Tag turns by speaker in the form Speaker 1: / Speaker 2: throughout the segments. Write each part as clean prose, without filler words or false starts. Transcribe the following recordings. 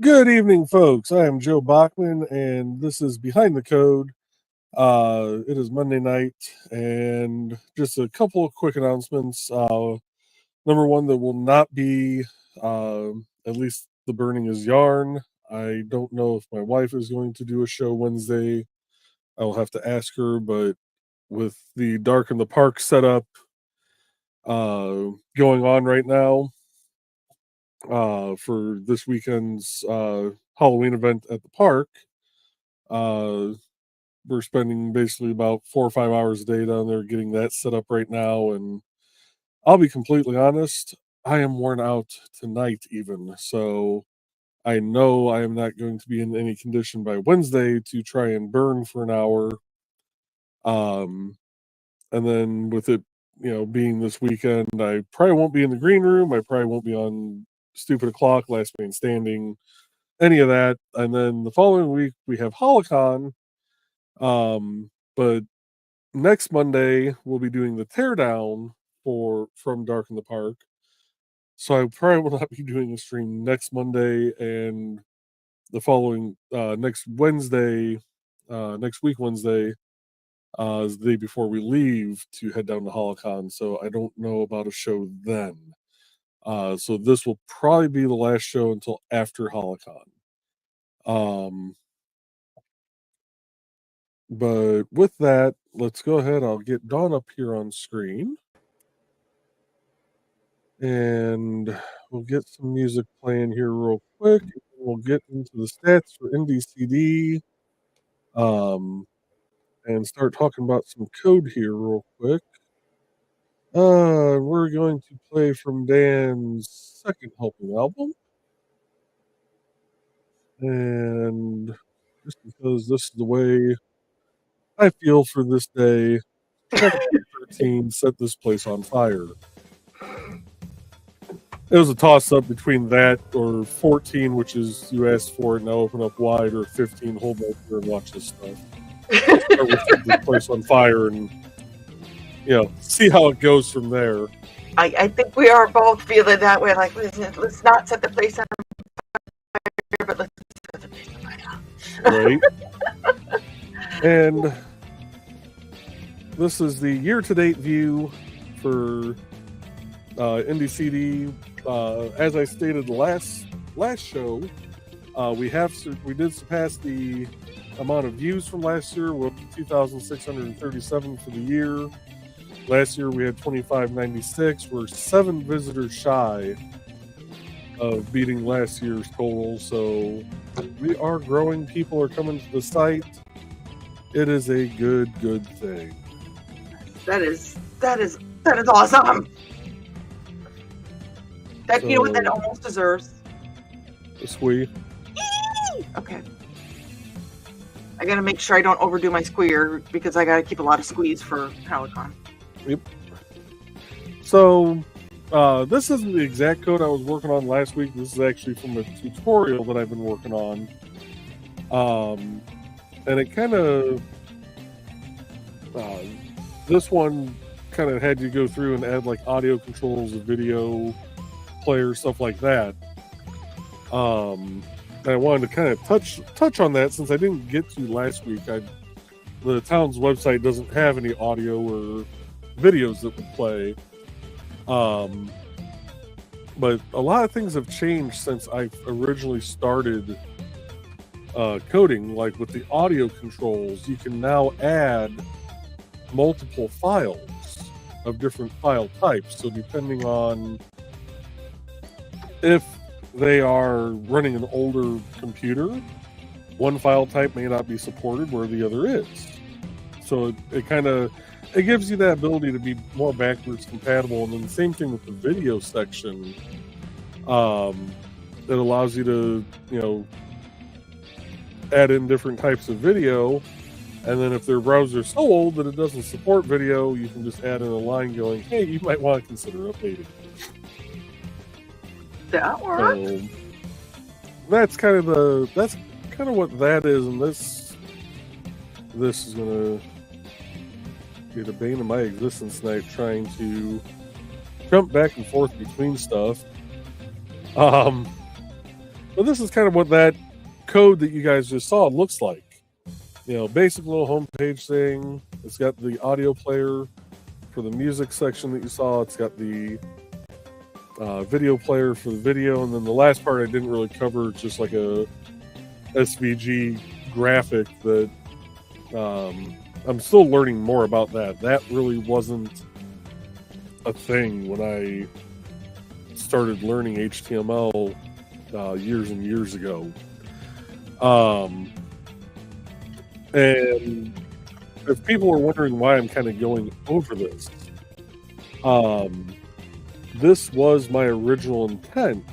Speaker 1: Good evening, folks. I am Joe Bachman, and this is Behind the Code. It is Monday night, and just a couple of quick announcements. Number one, there will not be, at least the Burning is Yarn. I don't know if my wife is going to do a show Wednesday. I will have to ask her, but with the Dark in the Park setup going on right now, for this weekend's Halloween event at the park. We're spending basically about 4 or 5 hours a day down there getting that set up right now. And I'll be completely honest, I am worn out tonight, even. So I know I am not going to be in any condition by Wednesday to try and burn for an hour. And then with it, being this weekend, I probably won't be in the green room. I probably won't be on Stupid O'Clock, Last Man Standing, any of that. And then the following week we have Holocon. But next Monday we'll be doing the teardown from Dark in the Park. So I probably will not be doing a stream next Monday, and the following next Wednesday, next week Wednesday, is the day before we leave to head down to Holocon. So I don't know about a show then. So this will probably be the last show until after Holocon. But with that, let's go ahead. I'll get Dawn up here on screen. And we'll get some music playing here real quick. We'll get into the stats for NDCD. And start talking about some code here real quick. We're going to play from Dan's second helping album. And just because this is the way I feel for this day, check 13, set this place on fire. It was a toss-up between that or 14, which is you asked for it, now open up wide, or 15, hold up here and watch this stuff. Start with set this place on fire and, see how it goes from there.
Speaker 2: I think we are both feeling that way. Like, let's not set the place on fire, but let's set the place on fire.
Speaker 1: Right. And this is the year-to-date view for NDCD. As I stated last show, we did surpass the amount of views from last year. We're up to 2,637 for the year. Last year we had 2,596. We're 7 visitors shy of beating last year's total. So we are growing. People are coming to the site. It is a good thing.
Speaker 2: That is awesome. That, you know what that almost deserves?
Speaker 1: A squee.
Speaker 2: Okay. I gotta make sure I don't overdo my squeer because I gotta keep a lot of squeeze for Holocon.
Speaker 1: Yep. So, this isn't the exact code I was working on last week. This is actually from a tutorial that I've been working on. And it kind of, this one kind of had you go through and add like audio controls, a video player, stuff like that. And I wanted to kind of touch on that since I didn't get to last week. The town's website doesn't have any audio or videos that would play. But a lot of things have changed since I originally started coding. Like with the audio controls, you can now add multiple files of different file types. So depending on if they are running an older computer, one file type may not be supported where the other is. So it gives you that ability to be more backwards compatible. And then the same thing with the video section. It allows you to, add in different types of video. And then if their browser's so old that it doesn't support video, you can just add in a line going, hey, you might want to consider updating.
Speaker 2: That works.
Speaker 1: So that's kind of what that is, and this is gonna be the bane of my existence tonight, trying to jump back and forth between stuff. But this is kind of what that code that you guys just saw looks like. Basic little homepage thing. It's got the audio player for the music section that you saw. It's got the video player for the video, and then the last part I didn't really cover, just like a SVG graphic that I'm still learning more about that. That really wasn't a thing when I started learning HTML years and years ago. And if people are wondering why I'm kind of going over this, this was my original intent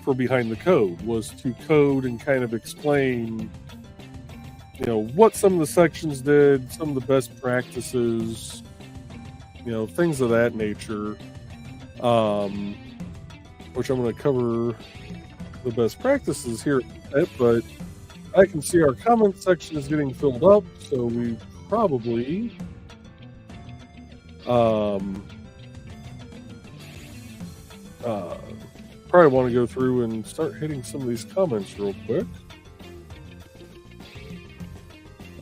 Speaker 1: for Behind the Code, was to code and kind of explain, what some of the sections did, some of the best practices, things of that nature, which I'm going to cover the best practices here in a bit, but I can see our comment section is getting filled up, so we probably want to go through and start hitting some of these comments real quick.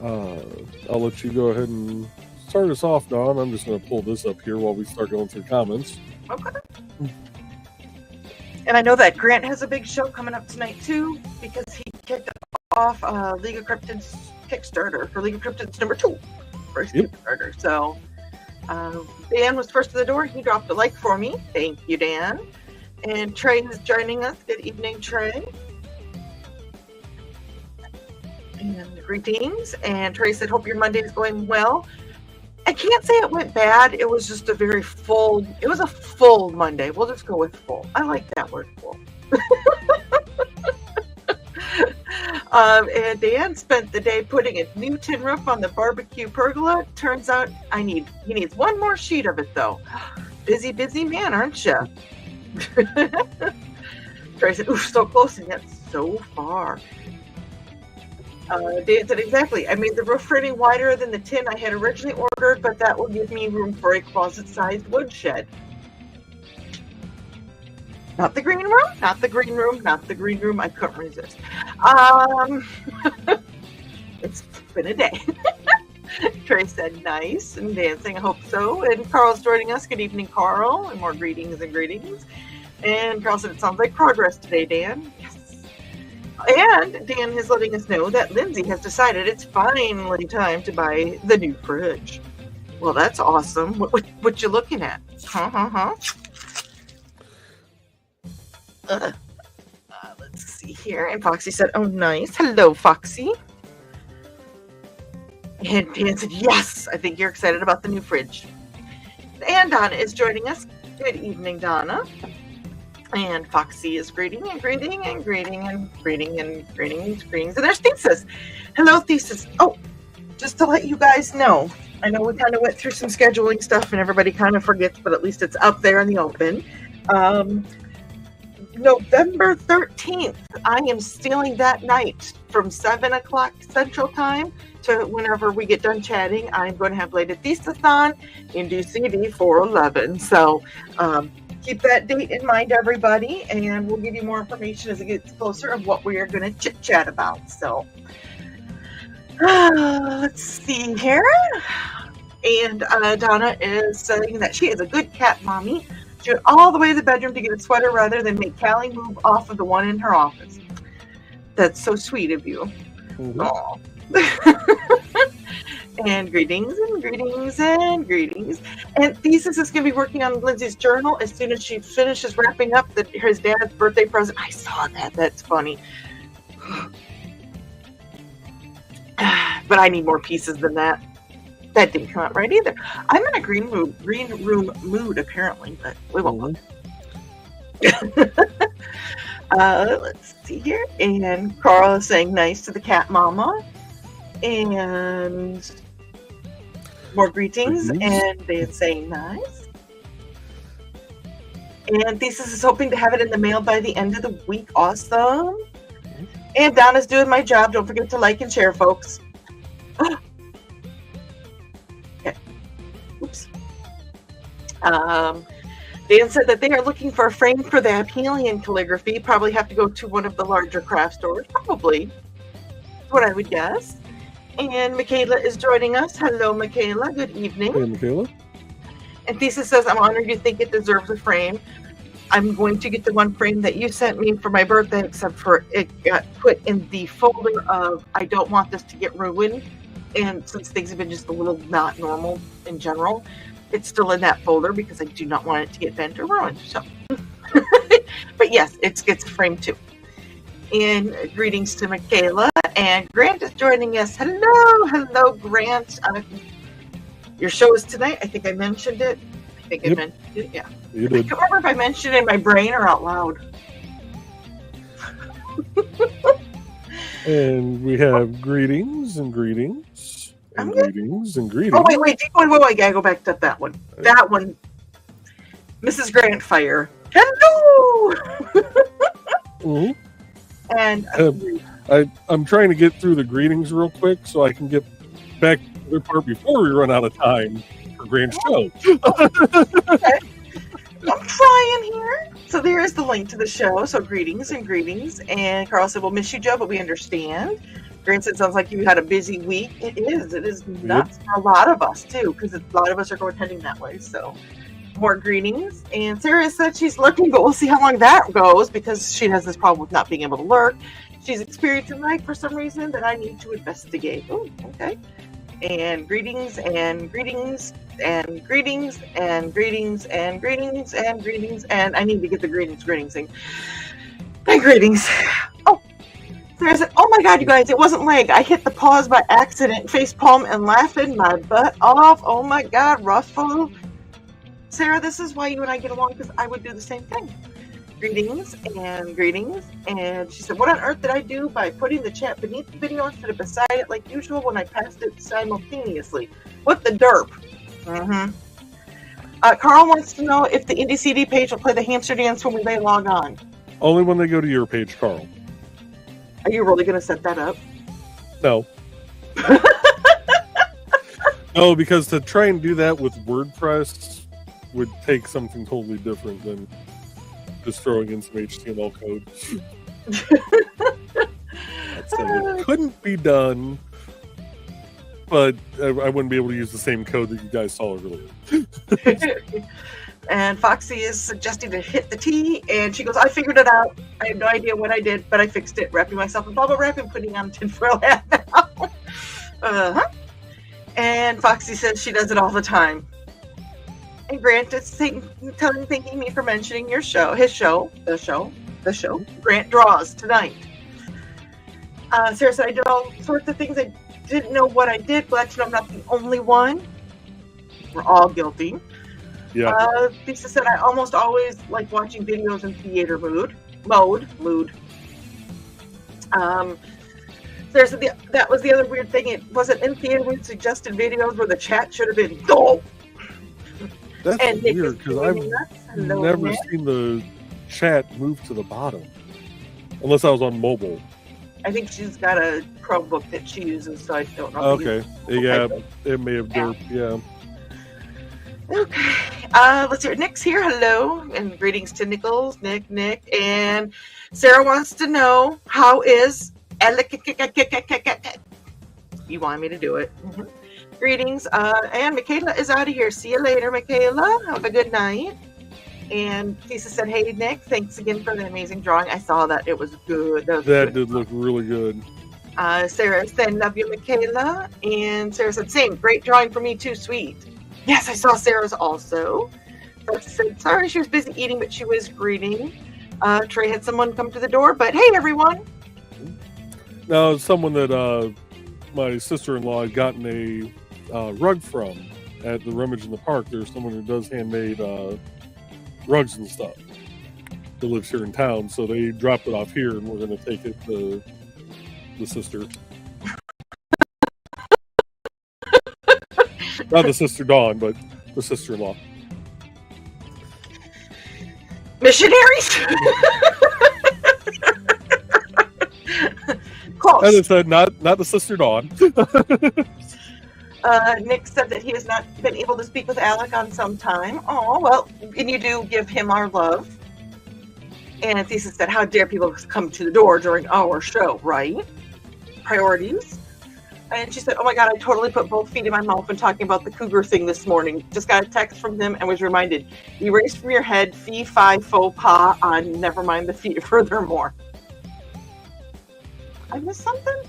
Speaker 1: I'll let you go ahead and start us off, Dawn. I'm just going to pull this up here while we start going through comments.
Speaker 2: Okay. And I know that Grant has a big show coming up tonight too, because he kicked off League of Cryptids Kickstarter for League of Cryptids number 2 for his Kickstarter. So Dan was first to the door. He dropped a like for me. Thank you, Dan. And Trey is joining us. Good evening, Trey. And greetings. And Trey said, hope your Monday is going well. I can't say it went bad. It was just a full Monday. We'll just go with full. I like that word, full. And Dan spent the day putting a new tin roof on the barbecue pergola. Turns out he needs one more sheet of it, though. Busy man, aren't you? Trey said, oof, so close and yet so far. Dan said, exactly. I made the roof rating wider than the tin I had originally ordered, but that will give me room for a closet-sized woodshed. Not the green room. I couldn't resist. It's been a day. Trey said, nice. And dancing, I hope so. And Carl's joining us. Good evening, Carl. And more greetings and greetings. And Carl said, it sounds like progress today, Dan. Yes. And Dan is letting us know that Lindsay has decided it's finally time to buy the new fridge. Well, that's awesome. What you looking at? Let's see here. And Foxy said, oh, nice. Hello, Foxy. And Dan said, yes, I think you're excited about the new fridge. And Donna is joining us. Good evening, Donna. And Foxy is greeting and greeting and greeting and greeting and greetings. And there's Thesis. Hello, Thesis. Oh, just to let you guys know, I know we kind of went through some scheduling stuff and everybody kind of forgets, but at least it's out there in the open. November 13th, I am stealing that night from 7 o'clock Central Time to whenever we get done chatting. I'm going to have Lady Thesis-a-thon in DCD 411. So keep that date in mind, everybody, and we'll give you more information as it gets closer of what we are going to chit-chat about. So let's see here. And Donna is saying that she is a good cat mommy. She went all the way to the bedroom to get a sweater rather than make Callie move off of the one in her office. That's so sweet of you. Mm-hmm. And greetings and greetings and greetings. And Thesis is going to be working on Lindsay's journal as soon as she finishes wrapping up his dad's birthday present. I saw that. That's funny. But I need more pieces than that. That didn't come out right either. I'm in a green room mood apparently, but we won't look. Let's see here. And Carl is saying nice to the cat mama. And more greetings. And they're saying nice. And Thesis is hoping to have it in the mail by the end of the week. Awesome. And Donna's doing my job. Don't forget to like and share, folks. Oops. Dan said that they are looking for a frame for the Aphelion calligraphy. Probably have to go to one of the larger craft stores. Probably. That's what I would guess. And Michaela is joining us. Hello, Michaela. Good evening.
Speaker 1: Hey, Michaela.
Speaker 2: And Thesis says, I'm honored you think it deserves a frame. I'm going to get the one frame that you sent me for my birthday, except for it got put in the folder of I don't want this to get ruined. And since things have been just a little not normal in general, it's still in that folder because I do not want it to get bent or ruined. So, but yes, it gets framed too. And greetings to Michaela. And Grant is joining us. Hello, Grant. Your show is tonight. I think I mentioned it. I mentioned it. Yeah.
Speaker 1: You
Speaker 2: I
Speaker 1: did.
Speaker 2: can't remember if I mentioned it in my brain or out loud.
Speaker 1: And we have greetings and greetings and
Speaker 2: I'm good.
Speaker 1: greetings and greetings.
Speaker 2: Oh, wait. I gotta go back to that one. That one. Mrs. Grant Fire. Hello!
Speaker 1: Mhm.
Speaker 2: And
Speaker 1: I'm trying to get through the greetings real quick so I can get back to the part before we run out of time for Grant's show.
Speaker 2: okay. I'm trying here. So there is the link to the show. So greetings and greetings. And Carl said, we'll miss you, Joe, but we understand. Grant said, sounds like you had a busy week. It is. It is nuts for a lot of us, too, because a lot of us are going heading that way. So more greetings. And Sarah said she's lurking, but we'll see how long that goes because she has this problem with not being able to lurk. She's experiencing like for some reason that I need to investigate. Oh, okay. And greetings and greetings and greetings and greetings and greetings and greetings and I need to get the greetings thing. And greetings. Oh, Sarah said, oh my God, you guys, it wasn't leg. I hit the pause by accident, face palm and laughing my butt off. Oh my God, Ruffle. Sarah, this is why you and I get along because I would do the same thing. Greetings and greetings. And she said, what on earth did I do by putting the chat beneath the video instead of beside it like usual when I passed it simultaneously? What the derp? Carl wants to know if the Indie CD page will play the hamster dance when they log on.
Speaker 1: Only when they go to your page, Carl.
Speaker 2: Are you really going to set that up?
Speaker 1: No. No, because to try and do that with WordPress would take something totally different than just throwing in some HTML code. It couldn't be done, but I wouldn't be able to use the same code that you guys saw earlier.
Speaker 2: And Foxy is suggesting to hit the T, and she goes, I figured it out. I have no idea what I did, but I fixed it. Wrapping myself in bubble wrap and putting on a tinfoil hat now. And Foxy says she does it all the time. And Grant is thanking me for mentioning your show, the show. Grant draws tonight. Sarah said, I did all sorts of things. I didn't know what I did. Glad to know I'm not the only one. We're all guilty.
Speaker 1: Yeah.
Speaker 2: Lisa said, I almost always like watching videos in theater mode. Sarah said that was the other weird thing. It wasn't in theater mode, suggested videos where the chat should have been go.
Speaker 1: That's
Speaker 2: and
Speaker 1: weird because I've never seen the chat move to the bottom. Unless I was on mobile.
Speaker 2: I think she's got a Chromebook that she uses, so I don't know.
Speaker 1: Okay. Yeah, it may have derped, yeah.
Speaker 2: Okay. Let's hear Nick's here. Hello. And greetings to Nichols, Nick. And Sarah wants to know, how is you want me to do it. Mm-hmm. Greetings. And Michaela is out of here. See you later, Michaela. Have a good night. And Lisa said, hey, Nick, thanks again for the amazing drawing. I saw that. It was good.
Speaker 1: That did look really good.
Speaker 2: Sarah said, love you, Michaela. And Sarah said, same. Great drawing for me, too. Sweet. Yes, I saw Sarah's also. Sarah said, sorry, she was busy eating, but she was greeting. Trey had someone come to the door, but hey, everyone.
Speaker 1: Now, someone that my sister-in-law had gotten a rug from at the Rummage in the Park. There's someone who does handmade rugs and stuff that lives here in town, so they dropped it off here, and we're going to take it to the sister. Not the sister Dawn, but the sister-in-law.
Speaker 2: Missionaries? Close.
Speaker 1: As I said, not the sister Dawn.
Speaker 2: Nick said that he has not been able to speak with Alec on some time. Oh, well, and you do give him our love. And Thesis said, how dare people come to the door during our show, right? Priorities. And she said, oh my God, I totally put both feet in my mouth when talking about the cougar thing this morning. Just got a text from him and was reminded, erase from your head, fee, fi, faux pas on never mind the feet furthermore. I missed something?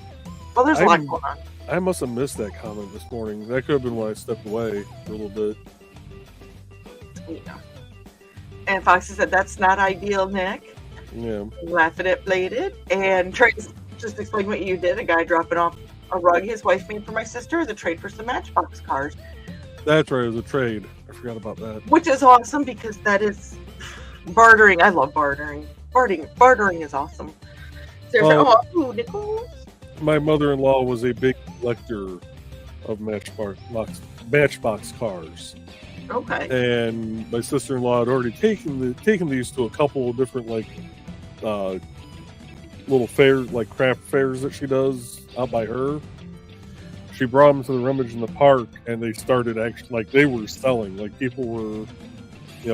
Speaker 2: Well, there's a lot going on.
Speaker 1: I must have missed that comment this morning. That could have been why I stepped away for a little bit.
Speaker 2: Yeah. And Foxy said, that's not ideal, Nick.
Speaker 1: Yeah.
Speaker 2: Laughing at Bladed. And Trace just explained what you did. A guy dropping off a rug his wife made for my sister as a trade for some Matchbox cars.
Speaker 1: That's right, it was a trade. I forgot about that.
Speaker 2: Which is awesome because that is bartering. I love bartering. Bartering is awesome. So Nichols.
Speaker 1: My mother-in-law was a big collector of Matchbox cars.
Speaker 2: Okay.
Speaker 1: And my sister-in-law had already taken these to a couple of different little fairs, like craft fairs that she does out by her. She brought them to the rummage in the park, and they started actually they were selling. Like people were,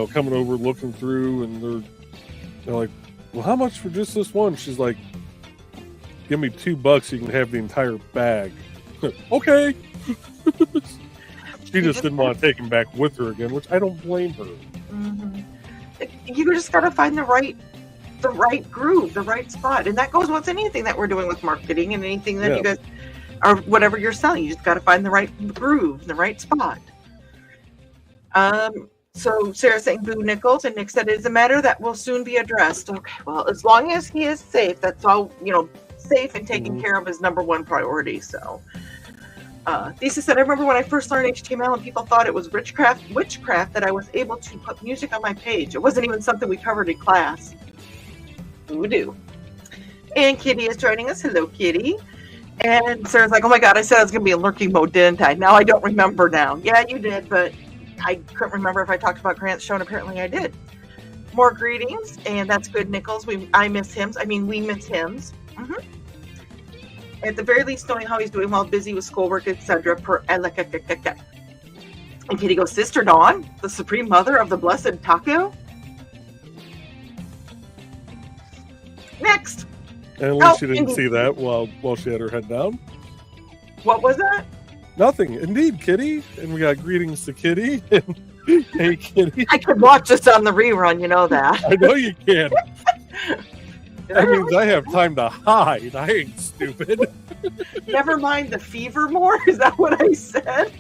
Speaker 1: coming over looking through, and they're like, "Well, how much for just this one?" She's like, "Give me $2, you can have the entire bag." Okay. She just didn't want to take him back with her again, which I don't blame her.
Speaker 2: Mm-hmm. You just got to find the right groove, the right spot, and that goes with anything that we're doing with marketing and anything that you guys or whatever you're selling. You just got to find the right groove, the right spot. So Sarah's saying boo Nichols, and Nick said it is a matter that will soon be addressed. Okay, well, as long as he is safe, that's all. Safe and taken care of is number one priority. So. Thesis said, I remember when I first learned HTML and people thought it was witchcraft that I was able to put music on my page. It wasn't even something we covered in class. Voodoo. And Kitty is joining us. Hello, Kitty. And Sarah's like, oh my God, I said I was going to be in lurking mode, didn't I? Now I don't remember now. Yeah, you did, but I couldn't remember if I talked about Grant's show, and apparently I did. More greetings, and that's good, Nichols. I miss hymns. I mean, we miss hymns. Mm-hmm. At the very least, knowing how he's doing while busy with schoolwork, etc. And Kitty goes, Sister Dawn, the supreme mother of the blessed Taco. Next.
Speaker 1: And at least she didn't see that while she had her head down.
Speaker 2: What was that?
Speaker 1: Nothing. Indeed, Kitty. And we got greetings to Kitty. Hey, Kitty.
Speaker 2: I could watch this on the rerun, you know that.
Speaker 1: I know you can. That means I have time to hide. I ain't stupid.
Speaker 2: Never mind the fever more. Is that what I said?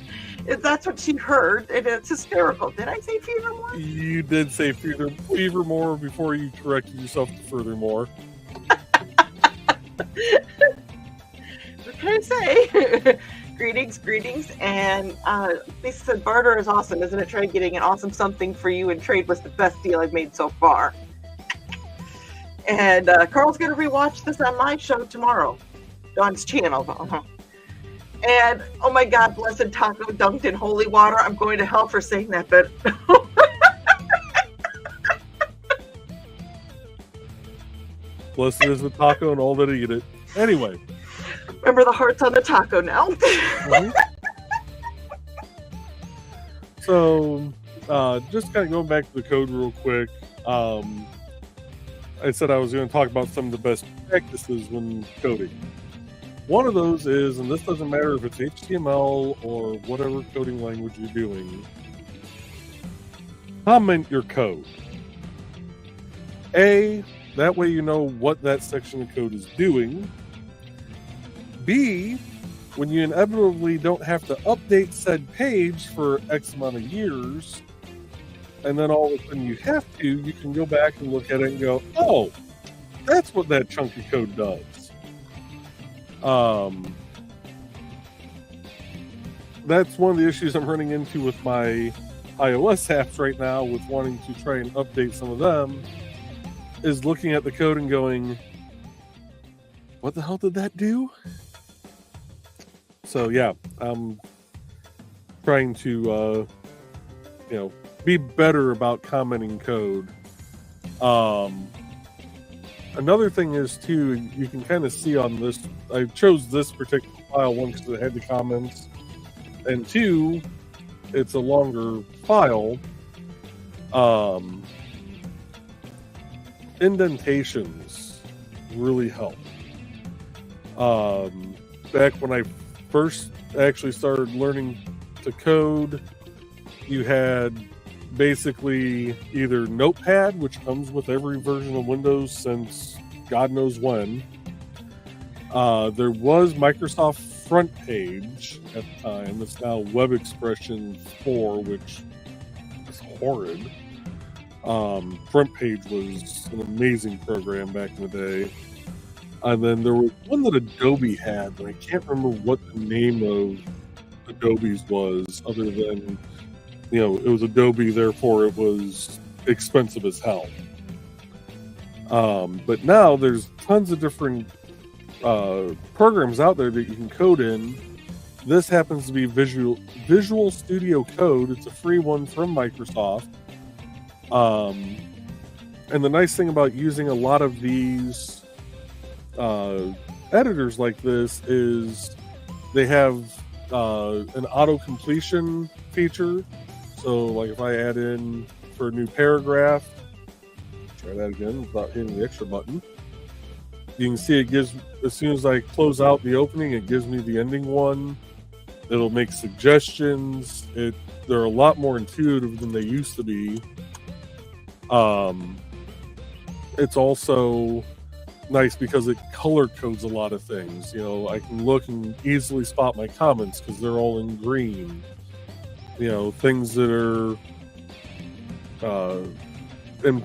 Speaker 2: That's what she heard, and it's hysterical. Did I say fever more?
Speaker 1: You did say fever more before you corrected yourself to furthermore.
Speaker 2: What can I say? Greetings, and Lisa said barter is awesome, isn't it? Try getting an awesome something for you, and trade was the best deal I've made so far. And Carl's going to rewatch this on my show tomorrow. Dawn's channel. Uh-huh. And, oh my God, blessed Taco dunked in holy water. I'm going to hell for saying that, but...
Speaker 1: Blessed is the taco and all that eat it. Anyway.
Speaker 2: Remember the hearts on the taco now.
Speaker 1: Mm-hmm. So, just kind of going back to the code real quick. I said I was going to talk about some of the best practices when coding. One of those is, and this doesn't matter if it's HTML or whatever coding language you're doing, comment your code. A, that way you know what that section of code is doing. B, when you inevitably don't have to update said page for X amount of years, and then all of a sudden you have to, you can go back and look at it and go, oh, that's what that chunky code does. That's one of the issues I'm running into with my iOS apps right now, with wanting to try and update some of them, is looking at the code and going, what the hell did that do? So yeah, I'm trying to be better about commenting code. Another thing is too, you can kind of see on this, I chose this particular file one because it had the comments. and two, it's a longer file. Indentations really help. Back when I first actually started learning to code, you had basically either Notepad, which comes with every version of Windows since God knows when. There was Microsoft Front Page at the time. It's now Web Expression 4, which is horrid. Front Page was an amazing program back in the day. And then there was one that Adobe had, but I can't remember what the name of Adobe's was, other than, you know, it was Adobe, therefore it was expensive as hell. But now there's tons of different programs out there that you can code in. This happens to be Visual Studio Code. It's a free one from Microsoft. And the nice thing about using a lot of these editors like this is they have an auto completion feature. So like if I add in for a new paragraph, try that again without hitting the extra button, you can see it gives, as soon as I close out the opening, it gives me the ending one. It'll make suggestions. They're a lot more intuitive than they used to be. It's also nice because it color codes a lot of things. You know, I can look and easily spot my comments because they're all in green. You know, things that are in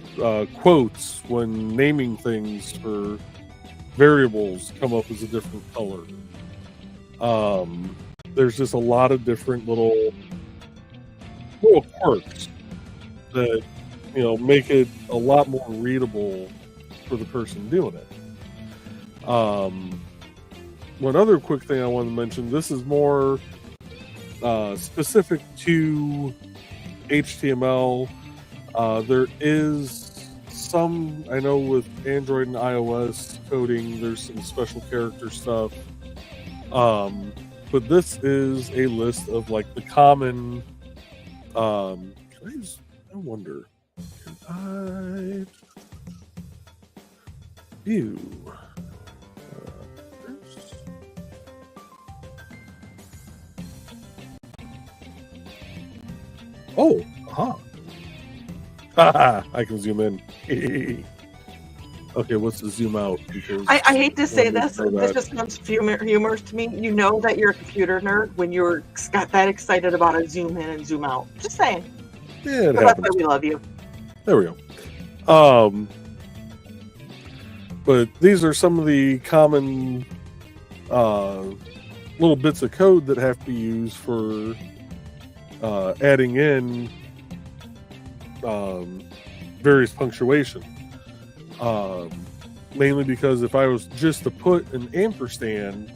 Speaker 1: quotes when naming things for variables come up as a different color. There's just a lot of different little quirks that, you know, make it a lot more readable for the person doing it. One other quick thing I want to mention, this is more specific to HTML. There is some, I know with Android and iOS coding, there's some special character stuff. But this is a list of like the common, I wonder, can I view? Oh, I can zoom in. Okay, what's the zoom out? Because
Speaker 2: I hate to say this. This just sounds humorous to me. You know that you're a computer nerd when you're got that excited about a zoom in and zoom out. Just saying.
Speaker 1: Yeah, it
Speaker 2: that's
Speaker 1: happens.
Speaker 2: why we love you.
Speaker 1: There we go. But these are some of the common little bits of code that have to be used for adding in various punctuation. Mainly because if I was just to put an ampersand,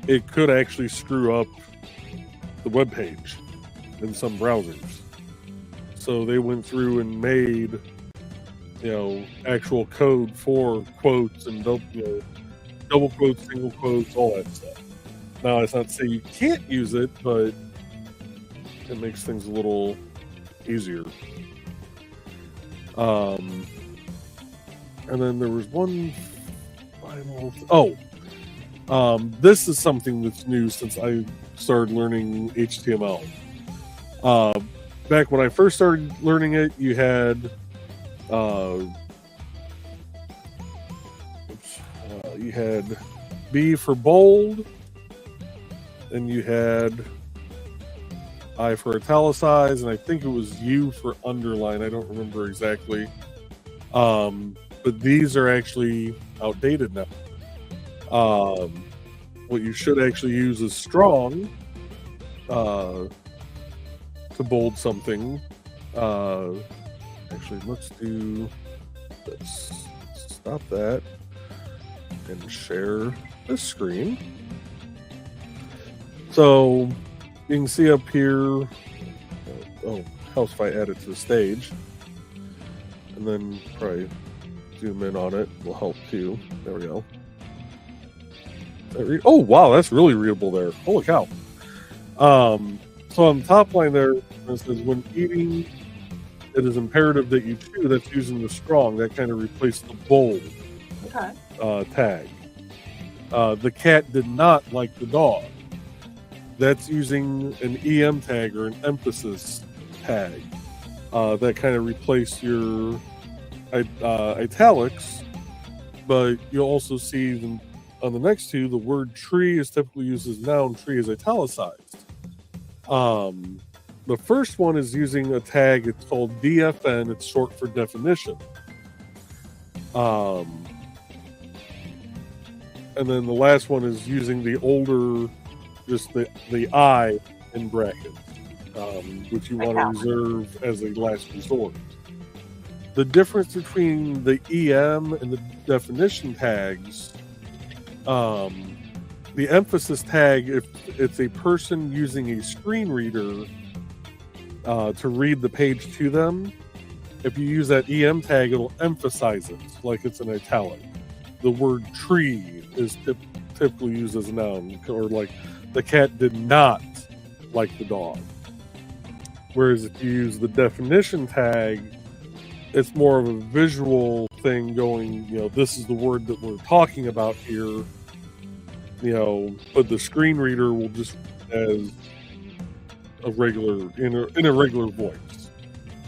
Speaker 1: it could actually screw up the web page in some browsers. So they went through and made, you know, actual code for quotes and double quotes, single quotes, all that stuff. Now, it's not to say you can't use it, but it makes things a little easier. And then there was one final. This is something that's new since I started learning HTML. Back when I first started learning it, you had B for bold, and you had I for italicize, and I think it was U for underline. I don't remember exactly. But these are actually outdated now. What you should actually use is strong to bold something. Actually, let's do this. Stop that and share this screen. So you can see up here. Helps if I add it to the stage, and then probably zoom in on it will help too. There we go. Oh wow, that's really readable there. Holy cow. So on the top line there, it says, when eating, it is imperative that you chew. That's using the strong. That kind of replaced the bold tag. The cat did not like the dog. That's using an EM tag or an emphasis tag. That kind of replaced your italics, but you'll also see on the next two, the word tree is typically used as noun, tree is italicized. The first one is using a tag, it's called DFN, it's short for definition. And then the last one is using the older, just the I in brackets, which you want to reserve as a last resort. The difference between the EM and the definition tags, the emphasis tag, if it's a person using a screen reader to read the page to them, if you use that EM tag, it'll emphasize it like it's an italic. The word tree is typically used as a noun, or like the cat did not like the dog. Whereas if you use the definition tag, it's more of a visual thing going, this is the word that we're talking about here, but the screen reader will just as a regular, in a regular voice.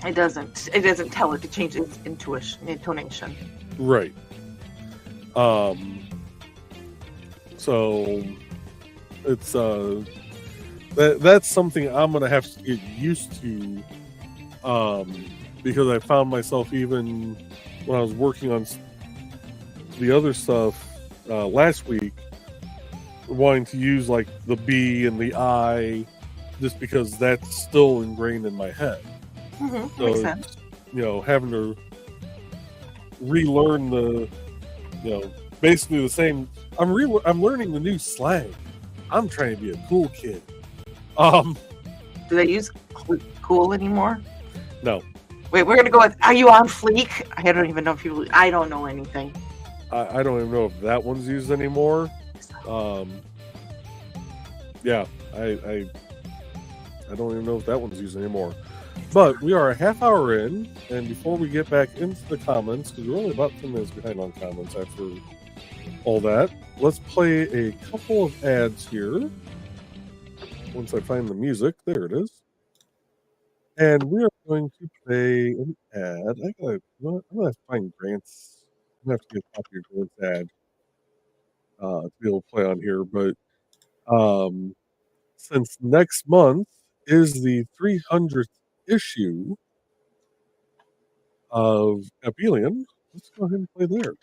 Speaker 2: It doesn't tell it to change its intonation.
Speaker 1: Right. So it's that's something I'm gonna have to get used to, because I found myself, even when I was working on the other stuff last week, wanting to use like the B and the I, just because that's still ingrained in my head.
Speaker 2: Mm-hmm.
Speaker 1: So
Speaker 2: Makes sense.
Speaker 1: Having to relearn the, basically the same. I'm learning the new slang. I'm trying to be a cool kid.
Speaker 2: Do they use cool anymore?
Speaker 1: No.
Speaker 2: Wait, we're gonna go with, are you on fleek? I don't even know if you. I don't know anything.
Speaker 1: I don't even know if that one's used anymore. Yeah, I don't even know if that one's used anymore. But we are a half hour in, and before we get back into the comments, because we're only about 10 minutes behind on comments after all that, let's play a couple of ads here. Once I find the music, there it is. And we are going to play an ad. I'm gonna find Grant's. I'm gonna have to get a copy of Grant's ad to be able to play on here. But since next month is the 300th issue of Abelian, let's go ahead and play there.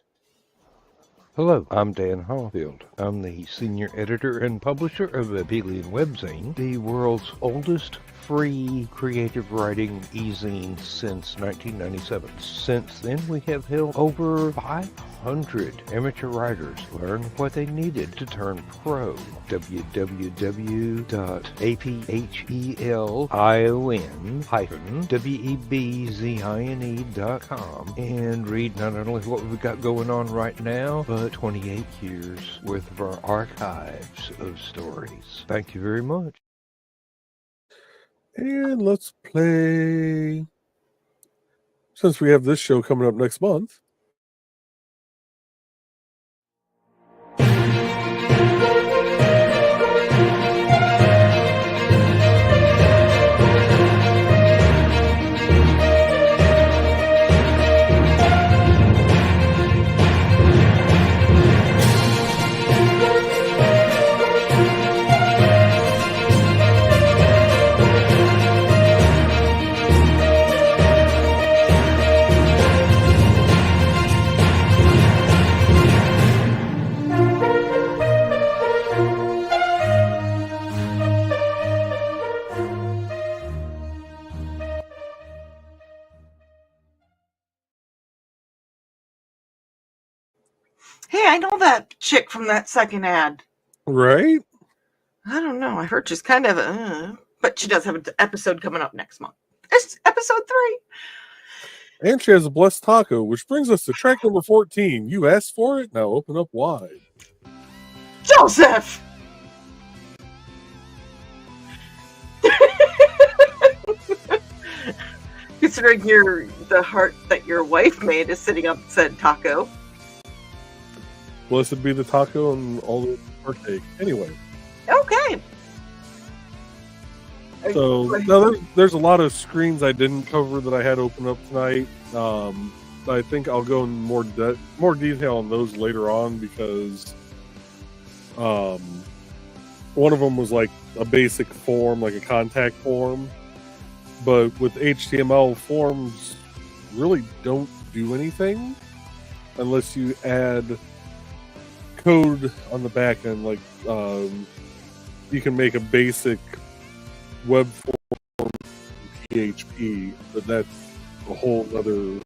Speaker 3: Hello, I'm Dan Hallfield. I'm the senior editor and publisher of Abelian Webzine, the world's oldest free creative writing e-zine since 1997. Since then, we have helped over 500 amateur writers learn what they needed to turn pro. www.aphelion-webzine.com and read not only what we've got going on right now, but 28 years worth of our archives of stories. Thank you very much.
Speaker 1: And let's play, since we have this show coming up next month.
Speaker 2: Hey, I know that chick from that second ad.
Speaker 1: Right?
Speaker 2: I don't know. I heard she's kind of but she does have an episode coming up next month. It's episode 3.
Speaker 1: And she has a blessed taco, which brings us to track number 14. You asked for it, now open up wide.
Speaker 2: Joseph! considering the heart that your wife made is sitting up said taco.
Speaker 1: Blessed be the taco and all the partake. Anyway.
Speaker 2: Okay.
Speaker 1: So now there's a lot of screens I didn't cover that I had open up tonight. I think I'll go in more detail on those later on because one of them was like a basic form, like a contact form. But with HTML, forms really don't do anything unless you add code on the back end. Like you can make a basic web form in PHP, but that's a whole other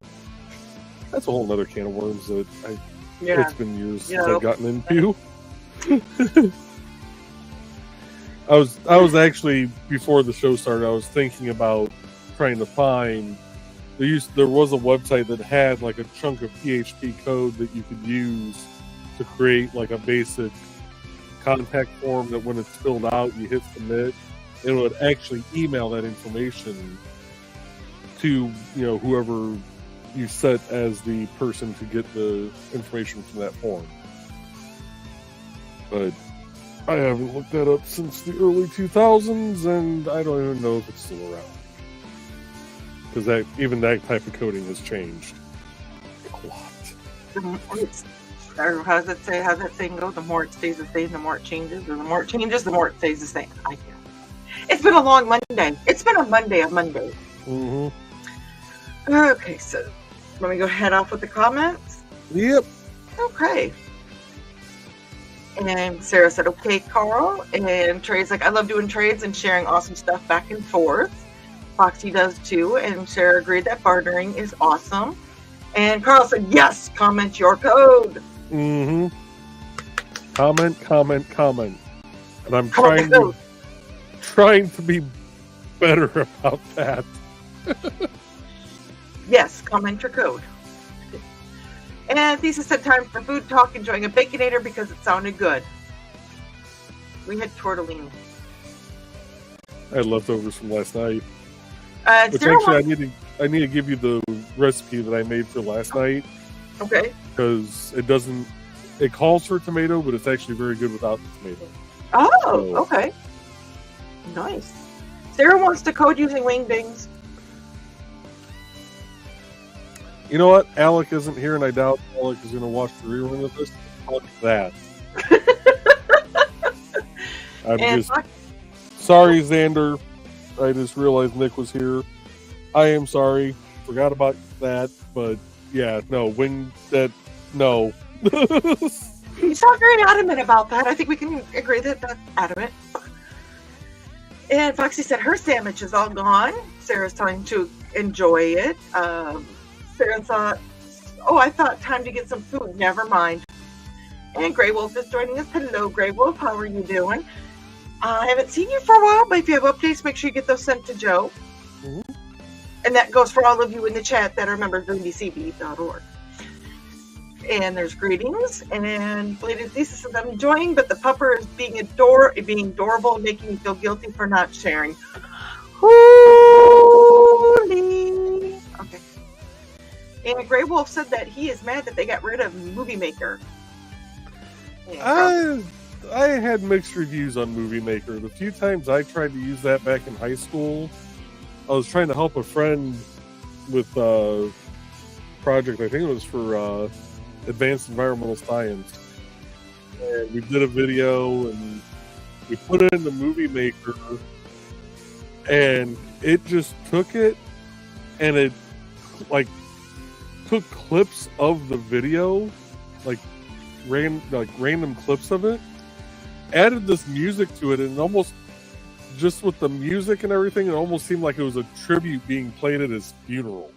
Speaker 1: can of worms that it's been years since I've gotten into. I was actually, before the show started, I was thinking about trying to find there was a website that had like a chunk of PHP code that you could use to create like a basic contact form that when it's filled out you hit submit, it would actually email that information to whoever you set as the person to get the information from that form. But I haven't looked that up since the early 2000s, and I don't even know if it's still around. Because even that type of coding has changed a lot.
Speaker 2: Or how does that saying go? The more it stays the same, the more it changes. Or the more it changes, the more it stays the same. I guess. It's been a long Monday. It's been a Monday of Mondays.
Speaker 1: Mm-hmm.
Speaker 2: Okay, so let me go head off with the comments.
Speaker 1: Yep.
Speaker 2: Okay. And Sarah said, okay, Carl. And Trey's like, I love doing trades and sharing awesome stuff back and forth. Foxy does too. And Sarah agreed that bartering is awesome. And Carl said, yes, comment your code.
Speaker 1: Mm-hmm. Comment. And I'm trying to be better about that.
Speaker 2: Yes, comment your code. And Thesis said, time for food talk, enjoying a Baconator because it sounded good. We had tortellini.
Speaker 1: I had leftovers from last night. Which
Speaker 2: Sarah
Speaker 1: actually, I need to give you the recipe that I made for last night.
Speaker 2: Okay.
Speaker 1: Because it calls for tomato, but it's actually very good without the tomato.
Speaker 2: Oh, okay. Nice. Sarah wants to code using wingdings.
Speaker 1: You know what? Alec isn't here, and I doubt Alec is going to watch the rerun of this. Fuck that. Sorry, Xander. I just realized Nick was here. I am sorry. Forgot about that. But yeah, no. No.
Speaker 2: He's not very adamant about that. I think we can agree that that's adamant. And Foxy said her sandwich is all gone. Sarah's trying to enjoy it. Sarah thought, I thought time to get some food. Never mind. And Grey Wolf is joining us. Hello, Grey Wolf. How are you doing? I haven't seen you for a while, but if you have updates, make sure you get those sent to Joe.
Speaker 1: Mm-hmm.
Speaker 2: And that goes for all of you in the chat that are members of NBCB.org. And there's greetings. And Bladed Thesis says, I'm enjoying, but the pupper is being adorable and making me feel guilty for not sharing. Holy. Okay. And Grey Wolf said that he is mad that they got rid of Movie Maker.
Speaker 1: I had mixed reviews on Movie Maker. The few times I tried to use that back in high school, I was trying to help a friend with a project. I think it was for Advanced Environmental Science. And we did a video and we put it in the Movie Maker, and it just took it and it took clips of the video, random clips of it, added this music to it, and almost just with the music and everything, it almost seemed like it was a tribute being played at his funeral.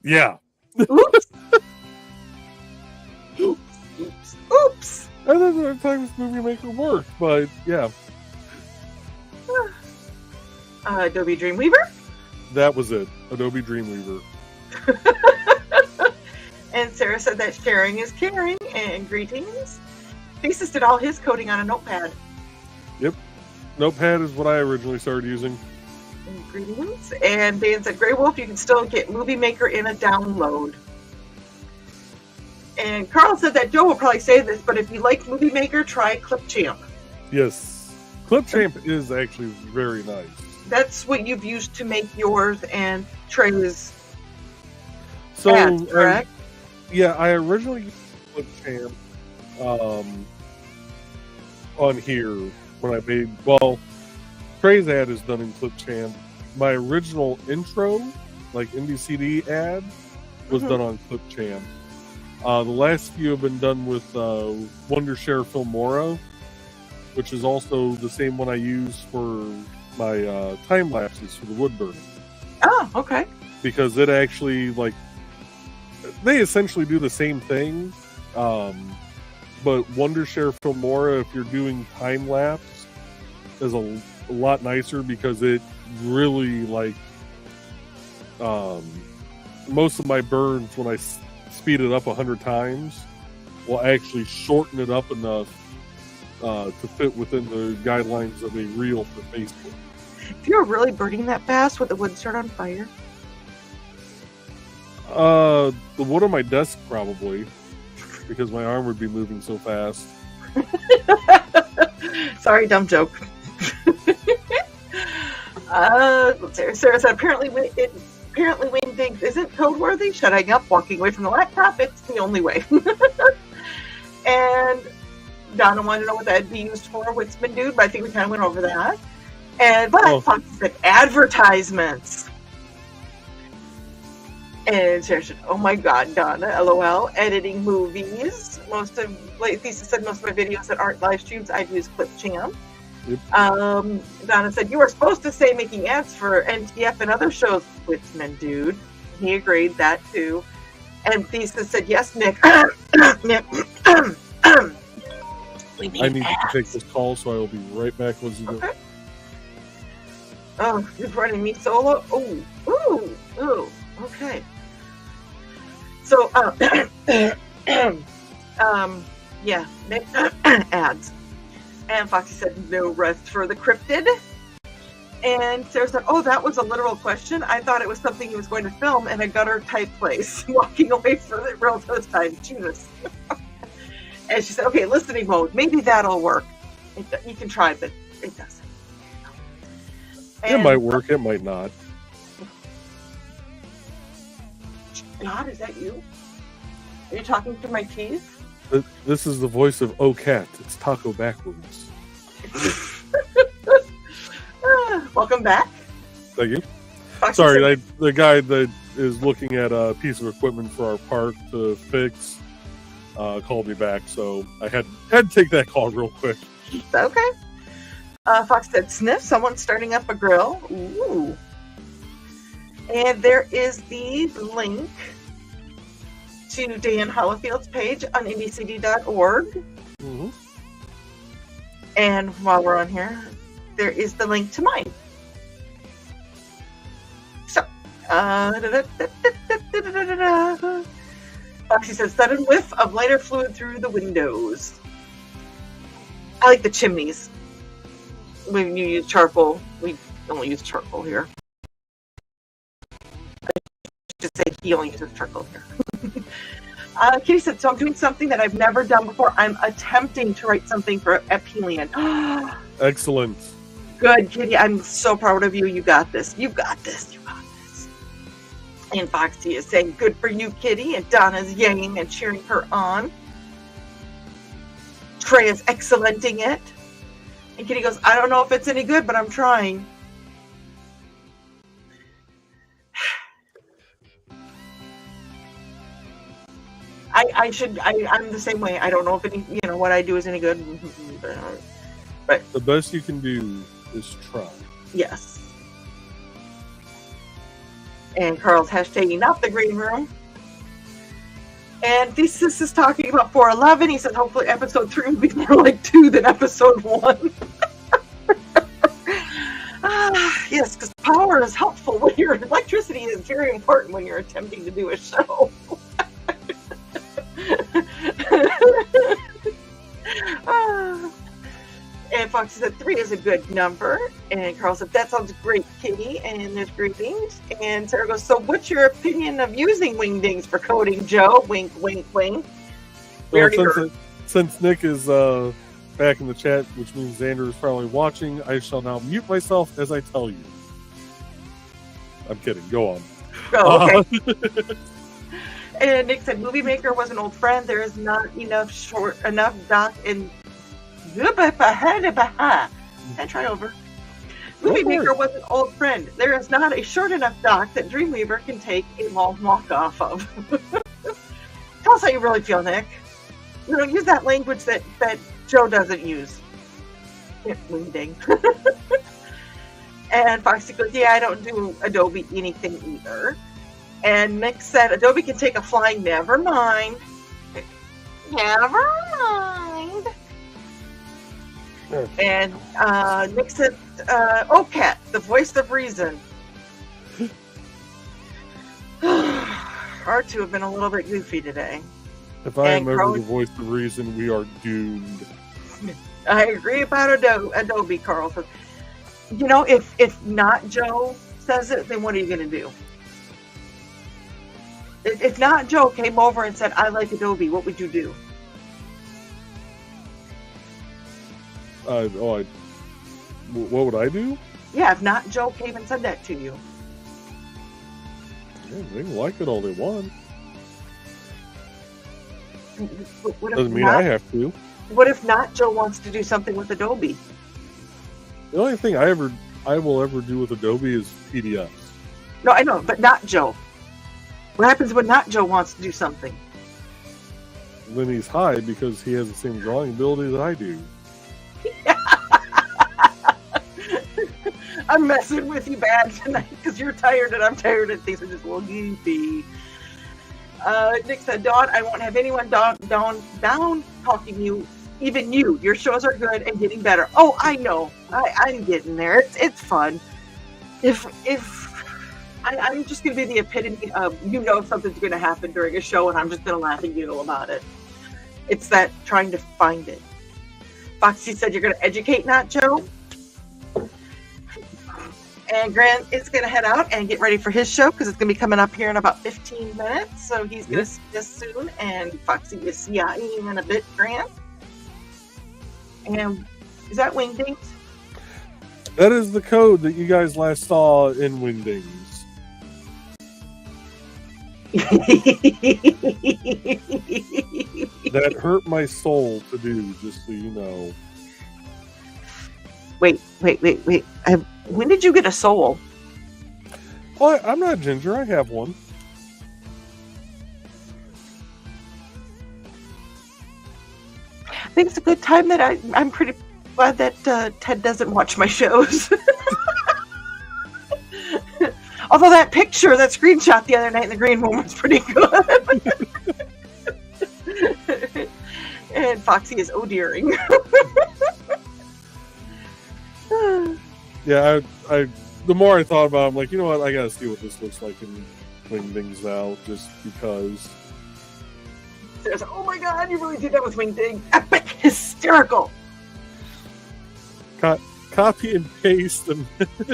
Speaker 1: Yeah.
Speaker 2: Oops. Oops.
Speaker 1: I thought there were times Movie Maker worked, but yeah.
Speaker 2: Adobe Dreamweaver?
Speaker 1: That was it. Adobe Dreamweaver.
Speaker 2: And Sarah said that sharing is caring, and greetings. Thesis did all his coding on a notepad.
Speaker 1: Yep. Notepad is what I originally started using.
Speaker 2: Greetings. And Dan said, Grey Wolf, you can still get Movie Maker in a download. And Carl said that Joe will probably say this, but if you like Movie Maker, try Clipchamp.
Speaker 1: Yes, Clipchamp is actually very nice.
Speaker 2: That's what you've used to make yours and Trey's
Speaker 1: So,
Speaker 2: ads, correct?
Speaker 1: yeah, I originally used Clipchamp on here when I made, well, Trey's ad is done in Clipchamp. My original intro, like Indie CD ad, was done on Clipchamp. The last few have been done with Wondershare Filmora, which is also the same one I use for my time lapses for the wood burning.
Speaker 2: Oh, okay.
Speaker 1: Because it actually, like, they essentially do the same thing, but Wondershare Filmora, if you're doing time lapse, is a lot nicer because it really, like, most of my burns, when I speed it up 100 times, will actually shorten it up enough to fit within the guidelines of a reel for Facebook.
Speaker 2: If you were really burning that fast, would the wood start on fire?
Speaker 1: The wood on my desk, probably, because my arm would be moving so fast.
Speaker 2: Sorry, dumb joke. Sarah said, apparently Wayne thinks isn't code worthy. Shutting up, walking away from the laptop, it's the only way. And Donna wanted to know what that'd be used for, Witzman Dude, but I think we kind of went over that. But I thought you said advertisements. And Sarah said, oh my god, Donna, LOL, editing movies. Lisa said most of my videos that aren't live streams, I've used Clipchamp.
Speaker 1: Yep.
Speaker 2: Donna said, you were supposed to say making ads for NTF and other shows, Witzman Dude. He agreed, that too. And Lisa said, yes, Nick. Nick.
Speaker 1: I need to take this call, so I will be right back. Okay.
Speaker 2: Oh, you're running me solo? Ooh, okay. So, yeah, Nick, ads. And Foxy said, no rest for the cryptid. And Sarah said, oh, that was a literal question. I thought it was something he was going to film in a gutter-type place. Walking away from it real this time. Jesus. And she said, okay, listening mode. Maybe that'll work. You can try, but it doesn't.
Speaker 1: It might work. It might not.
Speaker 2: God, is that you? Are you talking through my keys?
Speaker 1: This is the voice of Oh Cat. It's Taco backwards.
Speaker 2: Welcome back.
Speaker 1: Thank you.
Speaker 2: Foxy
Speaker 1: Sorry, the guy that is looking at a piece of equipment for our park to fix called me back, so I had to take that call real quick.
Speaker 2: Okay. Fox said, sniff, someone's starting up a grill. Ooh. And there is the link to Dan Hollifield's page on indiecd.org.
Speaker 1: Mm-hmm.
Speaker 2: And while we're on here, there is the link to mine. So, Foxy says, sudden whiff of lighter fluid through the windows. I like the chimneys. When you use charcoal, we only use charcoal here. I should say he only uses charcoal here. Kitty said, so I'm doing something that I've never done before. I'm attempting to write something for Epelian.
Speaker 1: Excellent.
Speaker 2: Good, Kitty. I'm so proud of you. You got this. You got this. You got this. And Foxy is saying, good for you, Kitty. And Donna's yanging and cheering her on. Trey is excellenting it. And Kitty goes, I don't know if it's any good, but I'm trying. I'm the same way. I don't know if any, what I do is any good. But
Speaker 1: the best you can do is try.
Speaker 2: Yes. And Carl's hashtagging not the green room. And Thesis is talking about 411. He said hopefully episode 3 will be more like 2 than episode 1. Yes, because power is helpful when electricity is very important when you're attempting to do a show. And Foxy said 3 is a good number. And Carl said, that sounds great, Kitty. And there's greetings. And Sarah goes, so what's your opinion of using wingdings for coding, Joe? Wink, wink, wink.
Speaker 1: Well, since Nick is back in the chat, which means Xander is probably watching, I shall now mute myself as I tell you. I'm kidding. Go on.
Speaker 2: Oh, okay. And Nick said, Movie Maker was an old friend. There is not enough doc in. And try over. Movie Maker was an old friend. There is not a short enough dock that Dreamweaver can take a long walk off of. Tell us how you really feel, Nick. You know, use that language that Joe doesn't use. Wingding. And Foxy goes, yeah, I don't do Adobe anything either. And Nick said, Adobe can take a flying never mind. Never mind. And Nick said, OCAT, the voice of reason. Our two have been a little bit goofy today.
Speaker 1: If I am ever the voice of reason, we are doomed.
Speaker 2: I agree about Adobe, Carl says. You know, if not Joe says it, then what are you going to do? If not Joe came over and said, I like Adobe, what would you do?
Speaker 1: What would I do?
Speaker 2: Yeah, if not Joe came and said that to you.
Speaker 1: Yeah, they can like it all they want.
Speaker 2: Doesn't
Speaker 1: mean I have to.
Speaker 2: What if not Joe wants to do something with Adobe?
Speaker 1: The only thing I will ever do with Adobe is PDFs.
Speaker 2: No, I know, but not Joe. What happens when not Joe wants to do something?
Speaker 1: Then he's high because he has the same drawing ability that I do.
Speaker 2: I'm messing with you bad tonight because you're tired and I'm tired and things are just a little goofy. Nick said, Dawn, I won't have anyone down talking you. Even you. Your shows are good and getting better. Oh, I know. I'm getting there. It's fun. I'm just going to be the epitome of, something's going to happen during a show and I'm just going to laugh and giggle about it. It's that trying to find it. Foxy said you're going to educate, not Joe. And Grant is going to head out and get ready for his show because it's going to be coming up here in about 15 minutes. So he's going to see us soon. And Foxy is CIing in a bit, Grant. And is that Wingdings?
Speaker 1: That is the code that you guys last saw in Wingdings. That hurt my soul to do, just so you know.
Speaker 2: Wait. When did you get a soul?
Speaker 1: Well, I'm not Ginger. I have one.
Speaker 2: I think it's a good time that I'm pretty glad that Ted doesn't watch my shows. Although that picture, that screenshot the other night in the green room was pretty good. And Foxy is oh-dearing.
Speaker 1: Yeah, I the more I thought about it, I'm like, you know what, I gotta see what this looks like in Wingdings now, just because.
Speaker 2: There's, oh my god, you really did that with Wingdings. Epic, hysterical.
Speaker 1: Copy and paste and,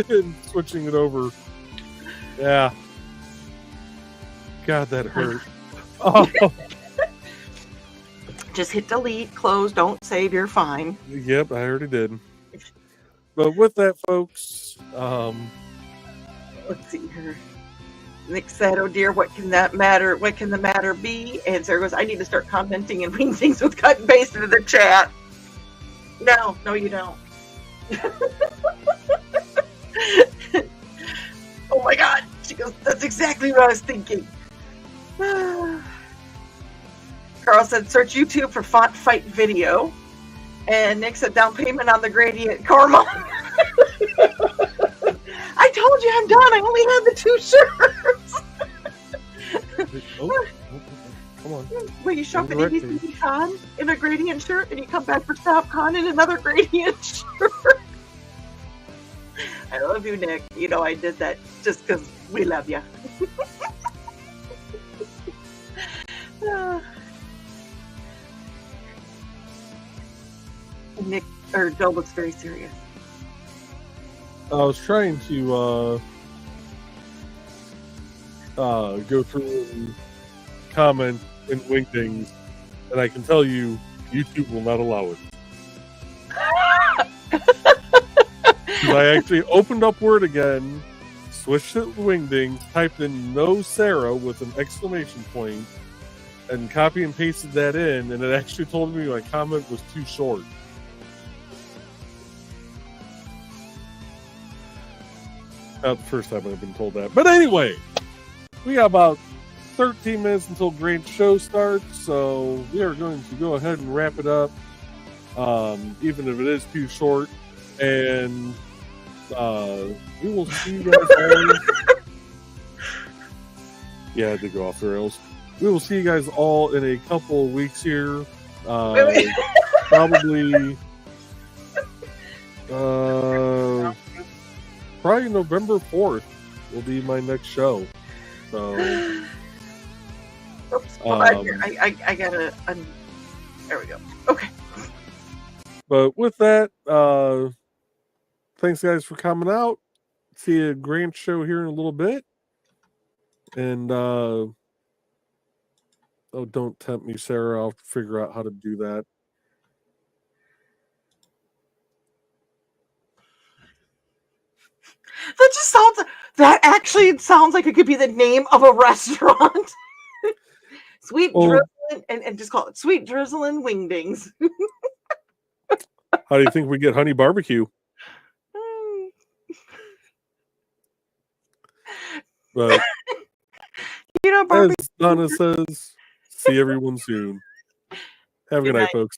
Speaker 1: and switching it over. Yeah. God, that hurt. Oh.
Speaker 2: Just hit delete, close, don't save, you're fine.
Speaker 1: Yep, I already did. But with that, folks,
Speaker 2: let's see here. Nick said, oh dear, what can the matter be? And Sarah goes, I need to start commenting and reading things with cut and paste into the chat. No, you don't. Oh my god. She goes, that's exactly what I was thinking. Carl said, search YouTube for font fight video. And Nick said, down payment on the gradient karma. I told you I'm done. I only had the 2 shirts.
Speaker 1: Come on.
Speaker 2: Will you shop at ABC Con in a gradient shirt and you come back for Stop Con in another gradient shirt? I love you, Nick. You know I did that just because we love you. Or Joe looks very serious.
Speaker 1: I was trying to go through and comment in Wingdings, and I can tell you, YouTube will not allow it. 'Cause I actually opened up Word again, switched it to Wingdings, typed in "No Sarah" with an exclamation point, and copy and pasted that in, and it actually told me my comment was too short. Not the first time I've been told that. But anyway, we got about 13 minutes until Grant's show starts, so we are going to go ahead and wrap it up, even if it is too short. And we will see you guys all. Yeah, I did go off the rails. We will see you guys all in a couple of weeks here. Probably probably November 4th will be my next show. So
Speaker 2: Oops, hold on here. I gotta there we go. Okay.
Speaker 1: but with that, thanks guys for coming out. See a Grant show here in a little bit. And oh, don't tempt me, Sarah. I'll figure out how to do that.
Speaker 2: That actually sounds like it could be the name of a restaurant. Sweet Drizzlin' and just call it Sweet Drizzlin' Wingdings.
Speaker 1: How do you think we get honey barbecue? But
Speaker 2: You know,
Speaker 1: as Donna says, see everyone soon. Have a good night, folks.